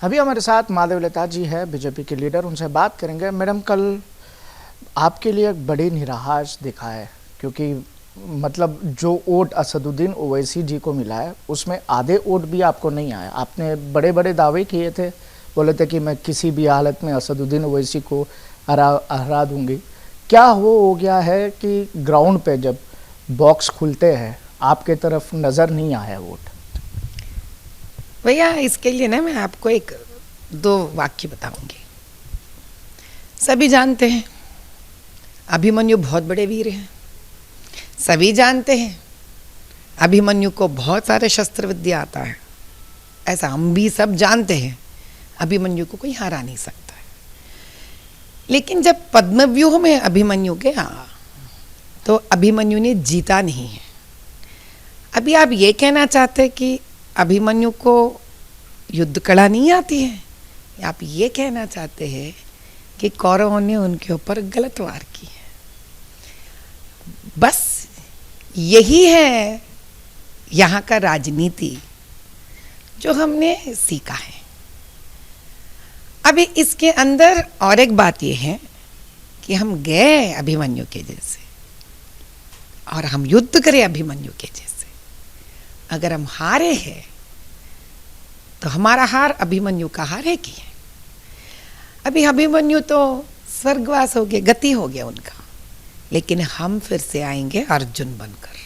अभी हमारे साथ माधवलता जी है, बीजेपी के लीडर, उनसे बात करेंगे। मैडम, कल आपके लिए एक बड़ी निराश दिखा है, क्योंकि मतलब जो वोट असदुद्दीन ओवैसी जी को मिला है उसमें आधे वोट भी आपको नहीं आया। आपने बड़े बड़े दावे किए थे, बोले थे कि मैं किसी भी हालत में असदुद्दीन ओवैसी को हरा दूंगी। क्या हो गया है कि ग्राउंड पे जब बॉक्स खुलते हैं आपके तरफ नज़र नहीं आया वोट? भैया, इसके लिए ना मैं आपको एक दो वाक्य बताऊंगी। सभी जानते हैं अभिमन्यु बहुत बड़े वीर हैं। सभी जानते हैं अभिमन्यु को बहुत सारे शस्त्र विद्या आता है। ऐसा हम भी सब जानते हैं, अभिमन्यु को कोई हरा नहीं सकता है। लेकिन जब पद्मव्यूह में अभिमन्यु गया तो अभिमन्यु ने जीता नहीं है। अभी आप ये कहना चाहते हैं कि अभिमन्यु को युद्ध कला नहीं आती है, या आप ये कहना चाहते हैं कि कौरवों ने उनके ऊपर गलत वार की है? बस यही है यहाँ का राजनीति जो हमने सीखा है। अभी इसके अंदर और एक बात यह है कि हम गए अभिमन्यु के जैसे और हम युद्ध करें अभिमन्यु के जैसे। अगर हम हारे हैं तो हमारा हार अभिमन्यु का हार है कि है? अभी अभिमन्यु तो स्वर्गवास हो गया, गति हो गया उनका, लेकिन हम फिर से आएंगे अर्जुन बनकर।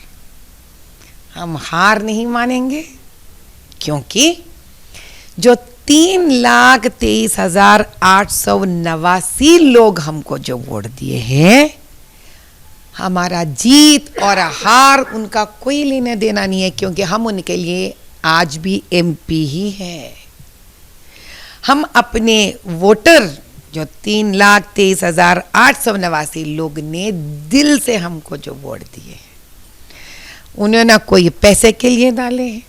हम हार नहीं मानेंगे, क्योंकि जो 3,23,889 लोग हमको जो वोट दिए हैं, हमारा जीत और हार उनका कोई लेने देना नहीं है, क्योंकि हम उनके लिए आज भी एमपी ही है। हम अपने वोटर जो 3,23,889 लोग ने दिल से हमको जो वोट दिए, उन्होंने ना कोई पैसे के लिए डाले हैं,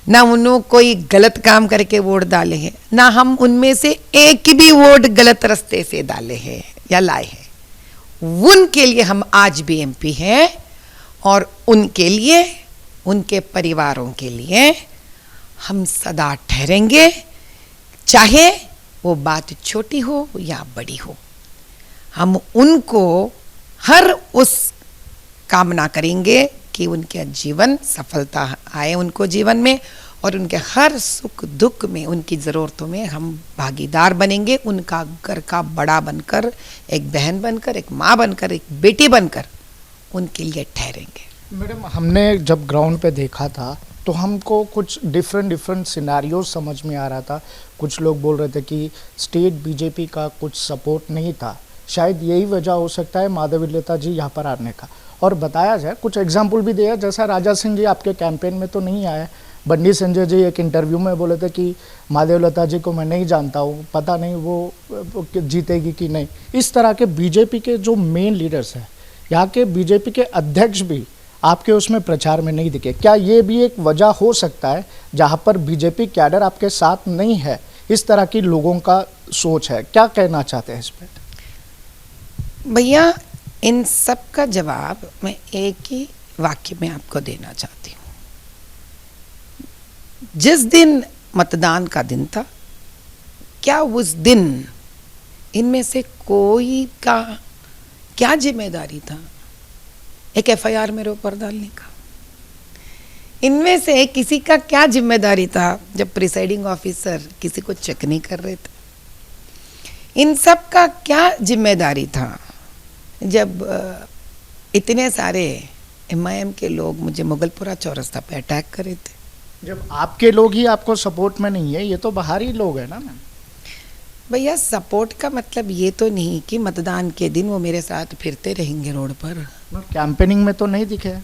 ना उन्होंने कोई गलत काम करके वोट डाले हैं, ना हम उनमें से एक भी वोट गलत रास्ते से डाले हैं या लाए हैं। उनके लिए हम आज भी एमपी हैं, और उनके लिए, उनके परिवारों के लिए हम सदा ठहरेंगे, चाहे वो बात छोटी हो या बड़ी हो। हम उनको हर उस कामना करेंगे कि उनके जीवन सफलता आए उनको जीवन में, और उनके हर सुख दुख में, उनकी ज़रूरतों में हम भागीदार बनेंगे। उनका घर का बड़ा बनकर, एक बहन बनकर, एक माँ बनकर, एक बेटी बनकर उनके लिए ठहरेंगे। मैडम, हमने जब ग्राउंड पे देखा था तो हमको कुछ डिफरेंट सिनारियो समझ में आ रहा था। कुछ लोग बोल रहे थे कि स्टेट बीजेपी का कुछ सपोर्ट नहीं था, शायद यही वजह हो सकता है माधवलता जी यहाँ पर आने का। और बताया जाए, कुछ एग्जाम्पल भी दिया, जैसा राजा सिंह जी आपके कैंपेन में तो नहीं आए। बंडी संजय जी एक इंटरव्यू में बोले थे कि माधवलता जी को मैं नहीं जानता हूँ, पता नहीं वो जीतेगी कि नहीं। इस तरह के बीजेपी के जो मेन लीडर्स हैं, यहाँ के बीजेपी के अध्यक्ष भी आपके उसमें प्रचार में नहीं दिखे। क्या ये भी एक वजह हो सकता है जहाँ पर बीजेपी कैडर आपके साथ नहीं है? इस तरह की लोगों का सोच है, क्या कहना चाहते हैं इस पर? भैया, इन सब का जवाब मैं एक ही वाक्य में आपको देना चाहती हूँ। जिस दिन मतदान का दिन था, क्या उस दिन इनमें से कोई का क्या जिम्मेदारी था एक एफआईआर मेरे ऊपर डालने का? इनमें से किसी का क्या जिम्मेदारी था जब प्रिसाइडिंग ऑफिसर किसी को चेक नहीं कर रहे थे? इन सब का क्या जिम्मेदारी था जब इतने सारे एमआईएम के लोग मुझे मुगलपुरा चौरस्ता पे अटैक करे थे? जब आपके लोग ही आपको सपोर्ट में नहीं है, ये तो बाहरी लोग हैं ना मैम। भैया, सपोर्ट का मतलब ये तो नहीं कि मतदान के दिन वो मेरे साथ फिरते रहेंगे रोड पर। कैंपेनिंग में तो नहीं दिखे।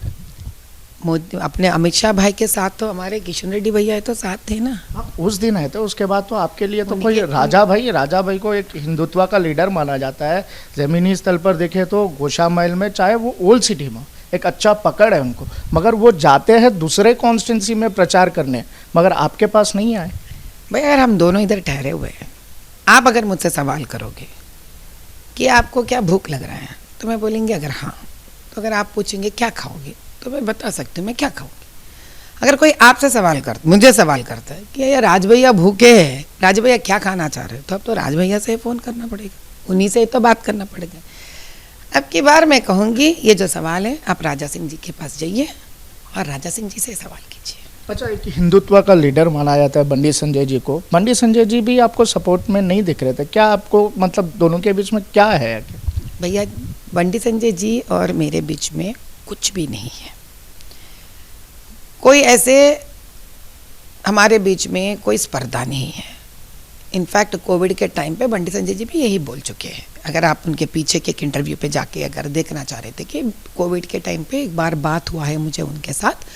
मोदी अपने अमित शाह भाई के साथ तो हमारे किशन रेड्डी भैया तो साथ थे ना। उस दिन आए थे, उसके बाद तो आपके लिए तो कोई राजा भाई को एक हिंदुत्व का लीडर माना जाता है। जमीनी स्तर पर देखे तो गोशा महल में, चाहे वो ओल्ड सिटी में, एक अच्छा पकड़ है उनको, मगर वो जाते हैं दूसरे कॉन्स्टिट्यूंसी में प्रचार करने, मगर आपके पास नहीं आए। भैया यार, हम दोनों इधर ठहरे हुए हैं। आप अगर मुझसे सवाल करोगे कि आपको क्या भूख लग रहा है, तो मैं बोलेंगे अगर हाँ, तो अगर आप पूछेंगे क्या खाओगे, तो मैं बता सकती हूँ मैं क्या खाऊंगी। अगर कोई आपसे सवाल करता, मुझे सवाल करता है कि यार राज भैया भूखे हैं, राज भैया क्या खाना चाह रहे हो, तो अब तो राज भैया से फ़ोन करना पड़ेगा, उन्हीं से तो बात करना पड़ेगा। अब की बार मैं कहूँगी ये जो सवाल है आप राजा सिंह जी के पास जाइए और राजा सिंह जी से सवाल कीजिए। अच्छा, एक हिंदुत्व का लीडर माना जाता है बंडी संजय जी को। बंडी संजय जी भी आपको सपोर्ट में नहीं दिख रहे थे, क्या आपको मतलब दोनों के बीच में क्या है? भैया बंडी संजय जी और मेरे बीच में कुछ भी नहीं है, कोई ऐसे हमारे बीच में कोई स्पर्धा नहीं है। इनफैक्ट कोविड के टाइम पे बंडी संजय जी भी यही बोल चुके हैं। अगर आप उनके पीछे के एक इंटरव्यू पे जाके अगर देखना चाह रहे थे कि कोविड के टाइम पे एक बार बात हुआ है मुझे उनके साथ,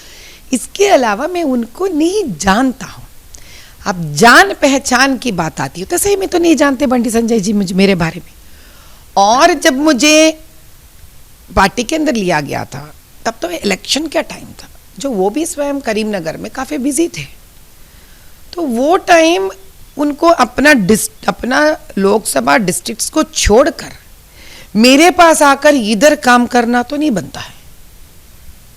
इसके अलावा मैं उनको नहीं जानता हूँ। अब जान पहचान की बात आती है तो सही में तो नहीं जानते बंडी संजय जी मुझे मेरे बारे में। और जब मुझे पार्टी के अंदर लिया गया था तब तो इलेक्शन का टाइम था, जो वो भी स्वयं करीमनगर में काफ़ी बिजी थे, तो वो टाइम उनको अपना लोकसभा डिस्ट्रिक्ट्स को छोड़कर मेरे पास आकर इधर काम करना तो नहीं बनता है,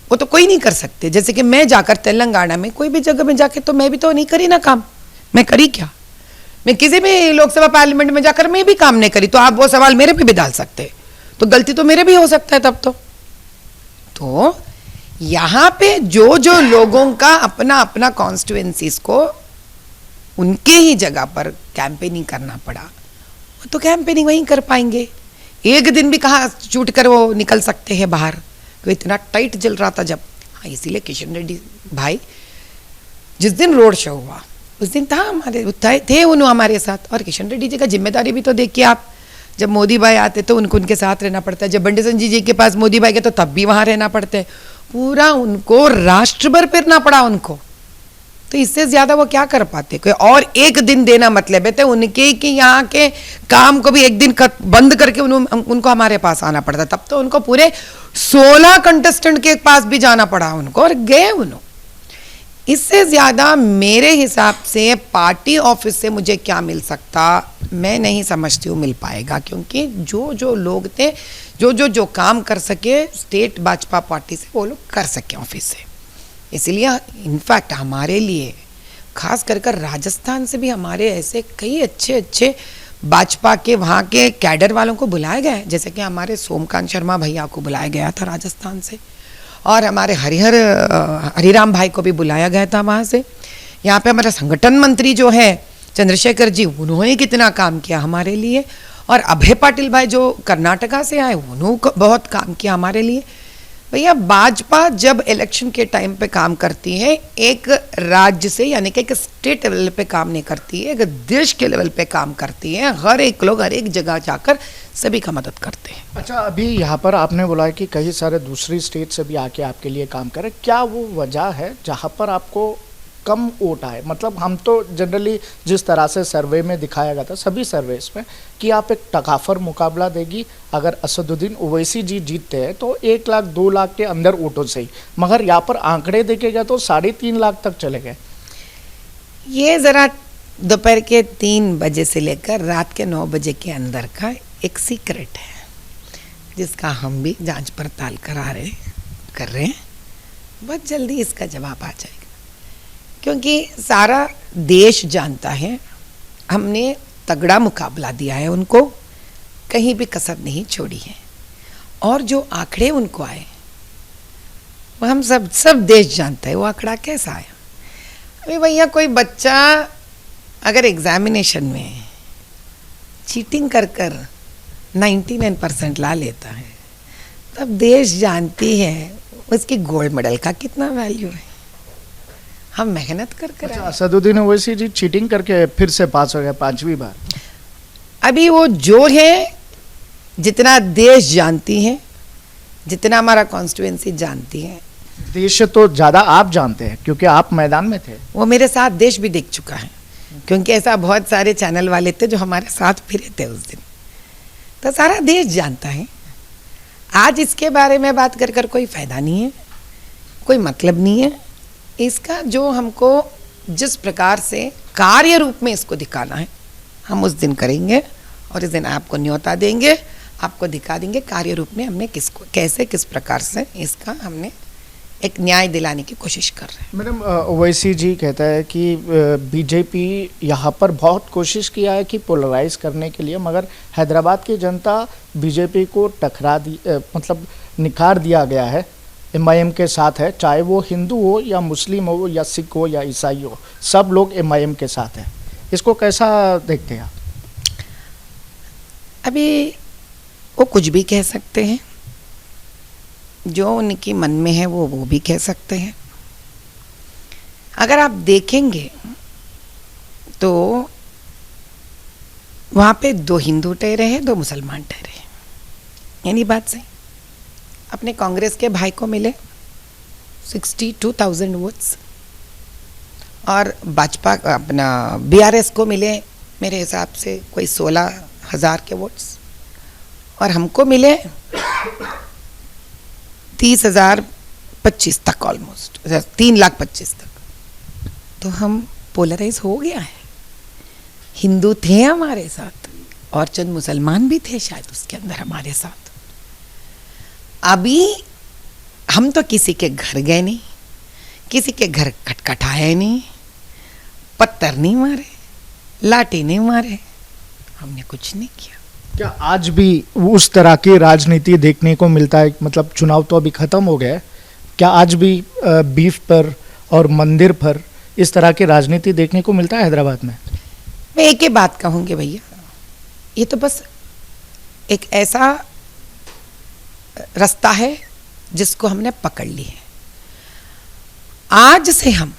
वो तो कोई नहीं कर सकते। जैसे कि मैं जाकर तेलंगाना में कोई भी जगह में जाके तो मैं भी तो नहीं करी ना काम, मैं करी क्या? मैं किसी भी लोकसभा पार्लियामेंट में जाकर मैं भी काम नहीं करी, तो आप वो सवाल मेरे पे भी डाल सकते, तो गलती तो मेरे भी हो सकता है तब तो यहाँ पे जो जो लोगों का अपना अपना कॉन्स्टिट्यूएंसीज को उनके ही जगह पर कैंपेनिंग करना पड़ा, वो तो कैंपेनिंग वहीं कर पाएंगे। एक दिन भी कहाँ छूट कर वो निकल सकते हैं बाहर, तो इतना टाइट चल रहा था जब। हाँ, इसीलिए किशन रेड्डी भाई जिस दिन रोड शो हुआ उस दिन था हमारे थे उन्होंने हमारे साथ। और किशन रेड्डी जी का जिम्मेदारी भी तो देखिए आप, जब मोदी भाई आते तो उनको उनके साथ रहना पड़ता है, जब बंडी संजय जी के पास मोदी भाई के तो तब भी वहाँ रहना पड़ता है, पूरा उनको राष्ट्र भर फिरना पड़ा उनको। तो इससे ज़्यादा वो क्या कर पाते? कोई और एक दिन देना मतलब है तो उनके कि यहाँ के काम को भी एक दिन बंद करके उनको हमारे पास आना पड़ता। तब तो उनको पूरे 16 कंटेस्टेंट के पास भी जाना पड़ा उनको, और गए उन्होंने। इससे ज़्यादा मेरे हिसाब से पार्टी ऑफिस से मुझे क्या मिल सकता, मैं नहीं समझती हूँ मिल पाएगा, क्योंकि जो जो लोग थे जो काम कर सके स्टेट भाजपा पार्टी से वो लोग कर सके ऑफिस से। इसलिए इनफैक्ट हमारे लिए खास कर राजस्थान से भी हमारे ऐसे कई अच्छे भाजपा के वहाँ के कैडर वालों को बुलाया गया है, जैसे कि हमारे सोमकांत शर्मा भैया को बुलाया गया था राजस्थान से, और हमारे हरिराम भाई को भी बुलाया गया था वहाँ से। यहाँ पे हमारे संगठन मंत्री जो है चंद्रशेखर जी, उन्होंने कितना काम किया हमारे लिए, और अभय पाटिल भाई जो कर्नाटका से आए उन्होंने बहुत काम किया हमारे लिए। भैया भाजपा जब इलेक्शन के टाइम पे काम करती है, एक राज्य से यानी कि एक स्टेट लेवल पे काम नहीं करती है, एक देश के लेवल पे काम करती है। हर एक लोग हर एक जगह जाकर सभी का मदद करते हैं। अच्छा, अभी यहाँ पर आपने बोला है कि कई सारे दूसरी स्टेट से भी आके आपके लिए काम करें, क्या वो वजह है जहाँ पर आपको कम वोट आए? मतलब हम तो जनरली जिस तरह से सर्वे में दिखाया गया था सभी सर्वेस में कि आप एक टकाफर मुकाबला देगी, अगर असदुद्दीन ओवैसी जी जीतते हैं तो 1 लाख 2 लाख के अंदर वोटों से ही, मगर यहाँ पर आंकड़े देखे गए तो 3.5 लाख तक चले गए। ये ज़रा दोपहर के 3 बजे से लेकर रात के 9 बजे के अंदर का एक सीक्रेट है, जिसका हम भी जांच पड़ताल कर रहे हैं। बहुत जल्दी इसका जवाब आ जाएगा, क्योंकि सारा देश जानता है हमने तगड़ा मुकाबला दिया है उनको, कहीं भी कसर नहीं छोड़ी है। और जो आंकड़े उनको आए वो हम सब देश जानता है वो आंकड़ा कैसा आया। अभी भैया कोई बच्चा अगर एग्जामिनेशन में चीटिंग कर 99% ला लेता है, तब देश जानती है उसकी गोल्ड मेडल का कितना वैल्यू है। हम मेहनत कर असदुद्दीन ओवैसी जी चीटिंग करके फिर से पास हो गया 5वीं बार। अभी वो जो है जितना देश जानती है, जितना हमारा कॉन्स्टिट्यूएंसी जानती है, देश तो ज़्यादा आप जानते हैं क्योंकि आप मैदान में थे। वो मेरे साथ देश भी देख चुका है, क्योंकि ऐसा बहुत सारे चैनल वाले थे जो हमारे साथ फिरे थे उस दिन, तो सारा देश जानता है। आज इसके बारे में बात कर कोई फ़ायदा नहीं है, कोई मतलब नहीं है। इसका जो हमको जिस प्रकार से कार्य रूप में इसको दिखाना है हम उस दिन करेंगे, और इस दिन आपको न्योता देंगे, आपको दिखा देंगे कार्य रूप में हमने किसको कैसे किस प्रकार से इसका हमने एक न्याय दिलाने की कोशिश कर रहे हैं। मैडम ओवैसी जी कहता है कि बीजेपी यहाँ पर बहुत कोशिश किया है कि पोलराइज करने के लिए, मगर हैदराबाद की जनता बीजेपी को टकरा दी मतलब निखार दिया गया है, एमआईएम के साथ है, चाहे वो हिंदू हो या मुस्लिम हो या सिख हो या ईसाई हो, सब लोग एमआईएम के साथ हैं। इसको कैसा देखते हैं आप? अभी वो कुछ भी कह सकते हैं, जो उनकी मन में है वो भी कह सकते हैं। अगर आप देखेंगे तो वहाँ पे 2 हिंदू ठहरे हैं, 2 मुसलमान ठहरे हैं, यानी बात सही। अपने कांग्रेस के भाई को मिले 62,000 वोट्स और भाजपा अपना बीआरएस को मिले मेरे हिसाब से कोई 16,000 के वोट्स, और हमको मिले 30,025 तक, ऑलमोस्ट 3,25,000 तक। तो हम पोलराइज हो गया है। हिंदू थे हमारे साथ और चंद मुसलमान भी थे शायद उसके अंदर हमारे साथ। अभी हम तो किसी के घर गए नहीं, किसी के घर खटखटाए नहीं, पत्थर नहीं मारे, लाठी नहीं मारे, हमने कुछ नहीं किया। क्या आज भी उस तरह की राजनीति देखने को मिलता है? मतलब चुनाव तो अभी खत्म हो गया है, क्या आज भी बीफ पर और मंदिर पर इस तरह की राजनीति देखने को मिलता है हैदराबाद में? मैं एक ही बात कहूँगी भैया, ये तो बस एक ऐसा रास्ता है जिसको हमने पकड़ ली है। आज से हम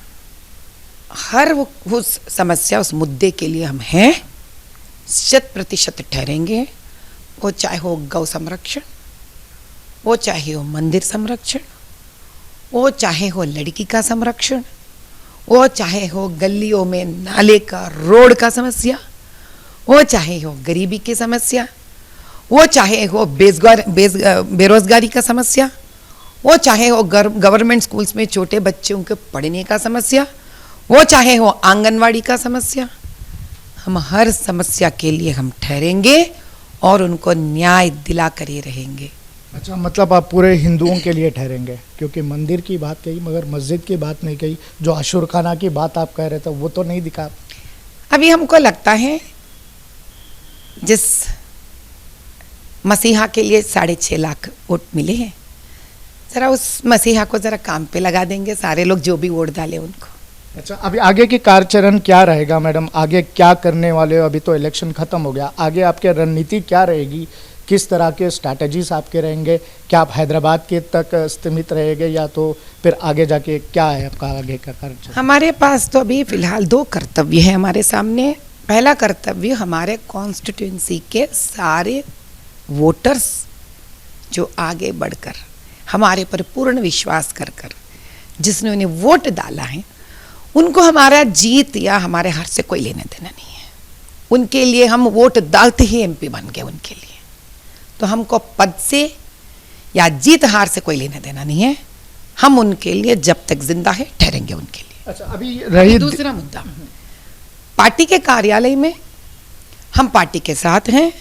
हर उस समस्या, उस मुद्दे के लिए हम हैं, 100% ठहरेंगे। वो चाहे हो गौ संरक्षण, वो चाहे हो मंदिर संरक्षण, वो चाहे हो लड़की का संरक्षण, वो चाहे हो गलियों में नाले का, रोड का समस्या, वो चाहे हो गरीबी की समस्या, वो चाहे हो बेरोजगारी का समस्या, वो चाहे हो गवर्नमेंट स्कूल्स में छोटे बच्चों के पढ़ने का समस्या, वो चाहे हो आंगनवाड़ी का समस्या। हम हर समस्या के लिए हम ठहरेंगे और उनको न्याय दिला कर ही रहेंगे। अच्छा, मतलब आप पूरे हिंदुओं के लिए ठहरेंगे? क्योंकि मंदिर की बात कही मगर मस्जिद की बात नहीं कही, जो आशुर खाना की बात आप कह रहे थे वो तो नहीं दिखा। अभी हमको लगता है जिस मसीहा के लिए 6.5 लाख वोट मिले हैं, जरा उस मसीहा को जरा काम पे लगा देंगे, सारे लोग जो भी वोट डाले उनको। अच्छा, अभी आगे की कार्यचरण क्या रहेगा मैडम? आगे क्या करने वाले हो? अभी तो इलेक्शन खत्म हो गया, आगे आपकी रणनीति क्या रहेगी? किस तरह के स्ट्रैटेजीज आपके रहेंगे? क्या आप हैदराबाद के तक सीमित रहेंगे या तो फिर आगे जाके क्या है आपका आगे का कार्यचरण? हमारे पास तो अभी फिलहाल 2 कर्तव्य है हमारे सामने। पहला कर्तव्य, हमारे कॉन्स्टिट्यूंसी के सारे वोटर्स जो आगे बढ़कर हमारे पर पूर्ण विश्वास कर जिसने उन्हें वोट डाला है, उनको हमारा जीत या हमारे हार से कोई लेना देना नहीं है। उनके लिए हम वोट डालते ही एमपी बन गए उनके लिए, तो हमको पद से या जीत हार से कोई लेना देना नहीं है। हम उनके लिए जब तक जिंदा है ठहरेंगे उनके लिए। अच्छा, अभी रही दूसरा मुद्दा, पार्टी के कार्यालय में हम पार्टी के साथ हैं।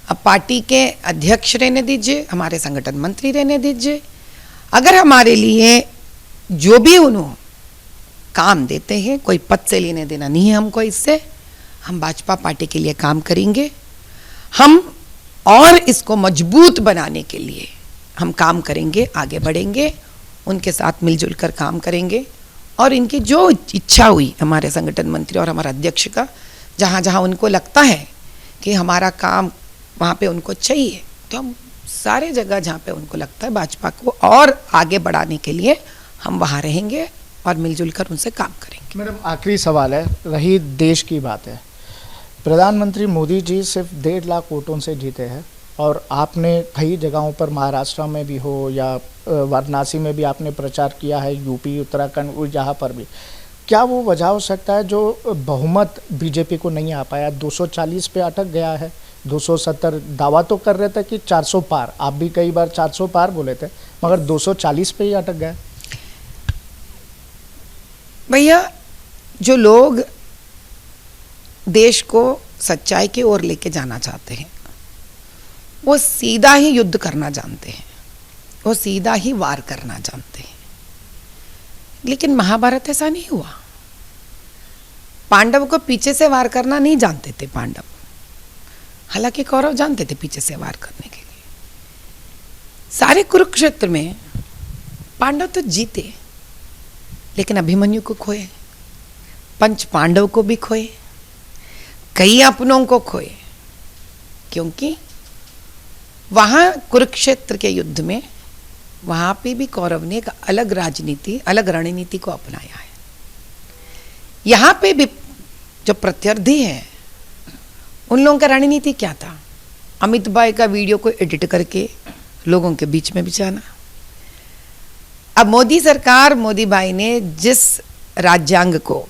अब पार्टी के अध्यक्ष रहने दीजिए, हमारे संगठन मंत्री रहने दीजिए, अगर हमारे लिए जो भी उन्होंने काम देते हैं, कोई पद से लेने देना नहीं है हमको इससे। हम भाजपा पार्टी के लिए काम करेंगे, हम और इसको मजबूत बनाने के लिए हम काम करेंगे, आगे बढ़ेंगे, उनके साथ मिलजुल कर काम करेंगे। और इनकी जो इच्छा हुई हमारे संगठन मंत्री और हमारा अध्यक्ष का, जहाँ जहाँ उनको लगता है कि हमारा काम वहाँ पे उनको चाहिए, तो हम सारे जगह जहाँ पे उनको लगता है भाजपा को और आगे बढ़ाने के लिए हम वहाँ रहेंगे और मिलजुल कर उनसे काम करेंगे। मैडम, आखिरी सवाल है, रही देश की बात है, प्रधानमंत्री मोदी जी सिर्फ 1.5 लाख वोटों से जीते हैं और आपने कई जगहों पर महाराष्ट्र में भी हो या वाराणसी में भी आपने प्रचार किया है, यूपी, उत्तराखंड, जहाँ पर भी, क्या वो वजह हो सकता है जो बहुमत बीजेपी को नहीं आ पाया? 240 पे अटक गया है, 270 दावा तो कर रहे थे कि 400 पार, आप भी कई बार 400 पार बोले थे, मगर 240 पे ही अटक गए। भैया, जो लोग देश को सच्चाई की ओर लेके जाना चाहते हैं, वो सीधा ही युद्ध करना जानते हैं, वो सीधा ही वार करना जानते हैं। लेकिन महाभारत ऐसा नहीं हुआ। पांडव को पीछे से वार करना नहीं जानते थे पांडव, हालांकि कौरव जानते थे पीछे से वार करने के लिए। सारे कुरुक्षेत्र में पांडव तो जीते, लेकिन अभिमन्यु को खोए, पंच पांडव को भी खोए, कई अपनों को खोए, क्योंकि वहां कुरुक्षेत्र के युद्ध में वहां पे भी कौरव ने एक अलग राजनीति, अलग रणनीति को अपनाया है। यहां पे भी जो प्रत्यर्थी है उन लोगों का रणनीति क्या था? अमित भाई का वीडियो को एडिट करके लोगों के बीच में बिछाना। अब मोदी सरकार, मोदी भाई ने जिस राज्यांग को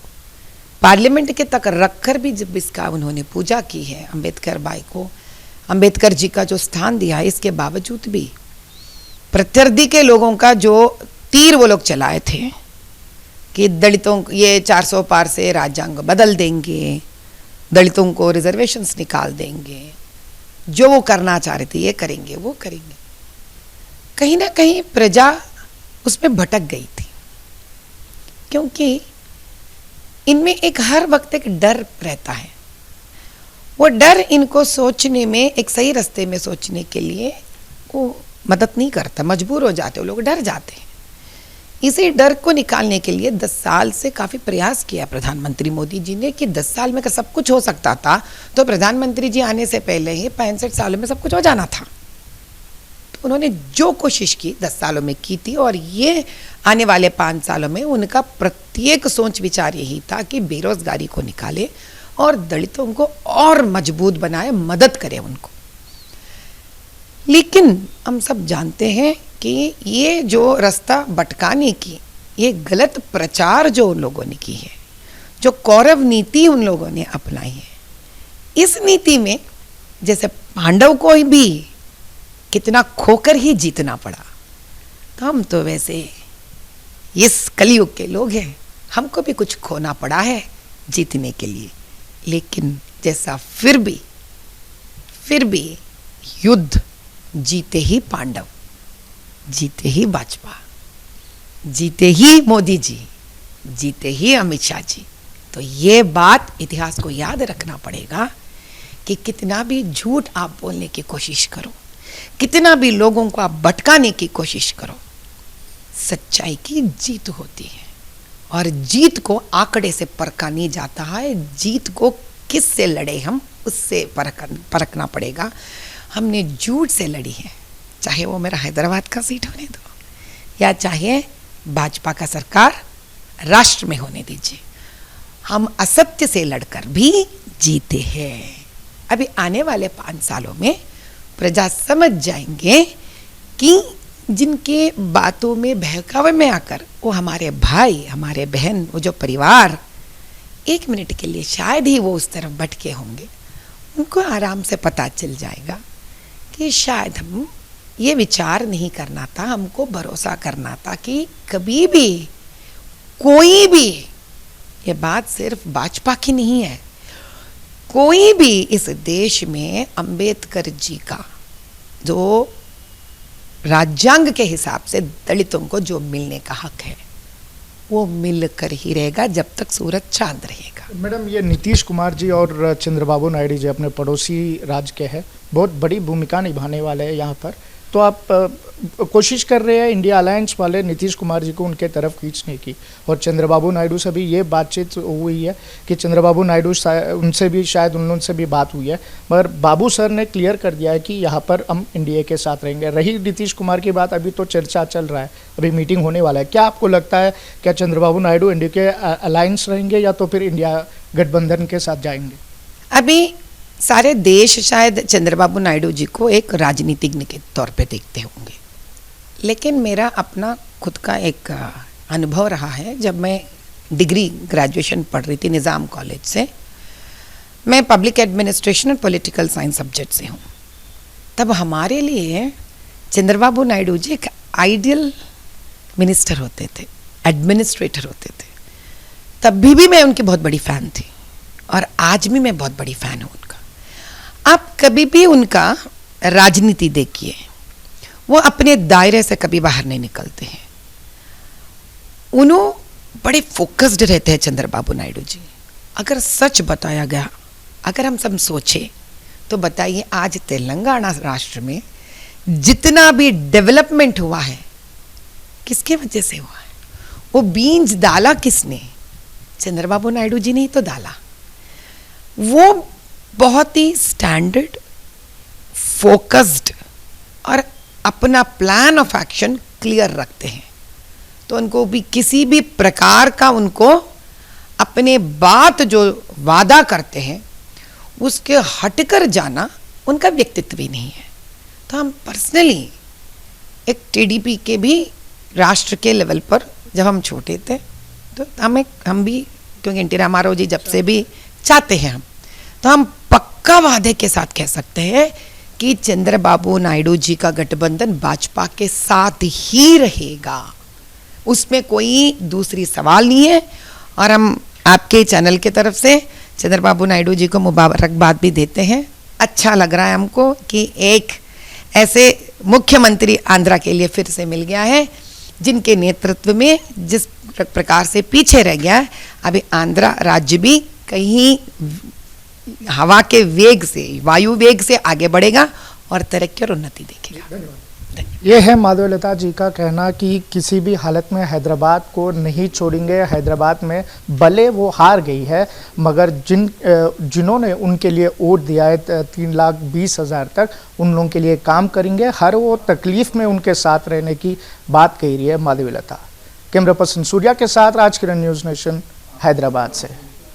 पार्लियामेंट के तक रखकर भी जब इसका उन्होंने पूजा की है, अंबेडकर भाई को, अंबेडकर जी का जो स्थान दिया है, इसके बावजूद भी प्रत्यर्थी के लोगों का जो तीर वो लोग चलाए थे कि दलितों, ये 400 पार से राज्यांग बदल देंगे, दलितों को रिजर्वेशंस निकाल देंगे, जो वो करना चाह रहे थे ये करेंगे, वो करेंगे, कहीं ना कहीं प्रजा उसमें भटक गई थी। क्योंकि इनमें एक हर वक्त एक डर रहता है, वो डर इनको सोचने में, एक सही रास्ते में सोचने के लिए वो मदद नहीं करता, मजबूर हो जाते, वो लोग डर जाते हैं। इसी डर को निकालने के लिए 10 साल से काफ़ी प्रयास किया प्रधानमंत्री मोदी जी ने कि 10 साल में सब कुछ हो सकता था, तो प्रधानमंत्री जी आने से पहले ही 65 सालों में सब कुछ हो जाना था। तो उन्होंने जो कोशिश की 10 सालों में की थी, और ये आने वाले 5 सालों में उनका प्रत्येक सोच विचार यही था कि बेरोजगारी को निकाले और दलितों को और मजबूत बनाए, मदद करे उनको। लेकिन हम सब जानते हैं कि ये जो रास्ता भटकाने की, ये गलत प्रचार जो उन लोगों ने की है, जो कौरव नीति उन लोगों ने अपनाई है, इस नीति में जैसे पांडव को भी कितना खोकर ही जीतना पड़ा, तो हम तो वैसे इस कलयुग के लोग हैं, हमको भी कुछ खोना पड़ा है जीतने के लिए। लेकिन जैसा फिर भी युद्ध जीते ही पांडव, जीते ही भाजपा, जीते ही मोदी जी, जीते ही अमित शाह जी। तो ये बात इतिहास को याद रखना पड़ेगा कि कितना भी झूठ आप बोलने की कोशिश करो, कितना भी लोगों को आप भटकाने की कोशिश करो, सच्चाई की जीत होती है। और जीत को आंकड़े से परखा नहीं जाता है, जीत को किस से लड़े हम, उससे परखना पड़ेगा। हमने झूठ से लड़ी है, चाहे वो मेरा हैदराबाद का सीट होने दो या चाहे भाजपा का सरकार राष्ट्र में होने दीजिए, हम असत्य से लड़कर भी जीते हैं। अभी आने वाले 5 सालों में प्रजा समझ जाएंगे कि जिनके बातों में बहकावे में आकर वो हमारे भाई, हमारे बहन, वो जो परिवार 1 मिनट के लिए शायद ही वो उस तरफ भटके होंगे, उनको आराम से पता चल जाएगा कि शायद हम ये विचार नहीं करना था, हमको भरोसा करना था कि कभी भी कोई भी, ये बात सिर्फ भाजपा की नहीं है, कोई भी इस देश में अंबेडकर जी का जो राज्यांग के हिसाब से दलितों को जो मिलने का हक है वो मिलकर ही रहेगा जब तक सूरज चांद रहेगा। मैडम, ये नीतीश कुमार जी और चंद्रबाबू नायडू जी अपने पड़ोसी राज्य के हैं, बहुत बड़ी भूमिका निभाने वाले हैं यहाँ पर, तो आप कोशिश कर रहे हैं इंडिया अलायंस वाले नीतीश कुमार जी को उनके तरफ खींचने की, और चंद्रबाबू नायडू से भी ये बातचीत हुई है कि चंद्रबाबू नायडू उनसे भी शायद उन लोगों से भी बात हुई है, मगर बाबू सर ने क्लियर कर दिया है कि यहाँ पर हम इंडिया के साथ रहेंगे। रही नीतीश कुमार की बात, अभी तो चर्चा चल रहा है, अभी मीटिंग होने वाला है, क्या आपको लगता है क्या चंद्रबाबू नायडू इंडिया के अलायंस रहेंगे या तो फिर इंडिया गठबंधन के साथ जाएंगे? अभी सारे देश शायद चंद्रबाबू नायडू जी को एक राजनीतिज्ञ के तौर पे देखते होंगे, लेकिन मेरा अपना खुद का एक अनुभव रहा है। जब मैं डिग्री ग्रेजुएशन पढ़ रही थी निज़ाम कॉलेज से, मैं पब्लिक एडमिनिस्ट्रेशन और पॉलिटिकल साइंस सब्जेक्ट से हूँ, तब हमारे लिए चंद्रबाबू नायडू जी एक आइडियल मिनिस्टर होते थे, एडमिनिस्ट्रेटर होते थे। तब भी मैं उनकी बहुत बड़ी फ़ैन थी और आज भी मैं बहुत बड़ी फ़ैन हूँ उनका। आप कभी भी उनका राजनीति देखिए, वो अपने दायरे से कभी बाहर नहीं निकलते हैं। बड़े फोकस्ड रहते हैं चंद्रबाबू नायडू जी। अगर सच बताया गया, अगर हम सब सोचे तो बताइए आज तेलंगाना राष्ट्र में जितना भी डेवलपमेंट हुआ है किसके वजह से हुआ है? वो बीज डाला किसने? चंद्रबाबू नायडू जी ने ही तो डाला। वो बहुत ही स्टैंडर्ड, फोकस्ड और अपना प्लान ऑफ एक्शन क्लियर रखते हैं, तो उनको भी किसी भी प्रकार का उनको अपने बात जो वादा करते हैं उसके हटकर जाना उनका व्यक्तित्व ही नहीं है। तो हम पर्सनली एक टीडीपी के भी राष्ट्र के लेवल पर जब हम छोटे थे तो हम भी, क्योंकि एनटी रामाराव जी जब से भी चाहते हैं हम, तो हम पक्का वादे के साथ कह सकते हैं कि चंद्रबाबू नायडू जी का गठबंधन भाजपा के साथ ही रहेगा, उसमें कोई दूसरी सवाल नहीं है। और हम आपके चैनल के तरफ से चंद्रबाबू नायडू जी को मुबारकबाद भी देते हैं। अच्छा लग रहा है हमको कि एक ऐसे मुख्यमंत्री आंध्रा के लिए फिर से मिल गया है जिनके नेतृत्व में जिस प्रकार से पीछे रह गया है, अभी आंध्रा राज्य भी कहीं हवा के वेग से, वायु वेग से आगे बढ़ेगा और तरक्की और उन्नति देखेगा। ये है माधवीलता जी का कहना कि किसी भी हालत में हैदराबाद को नहीं छोड़ेंगे। हैदराबाद में भले वो हार गई है, मगर जिन्होंने उनके लिए वोट दिया है 3,20,000 तक, उन लोगों के लिए काम करेंगे। हर वो तकलीफ में उनके साथ रहने की बात कही रही है माधवीलता। कैमरा पर्सन सूर्या के साथ राजकिरण, न्यूज़ नेशन, हैदराबाद से।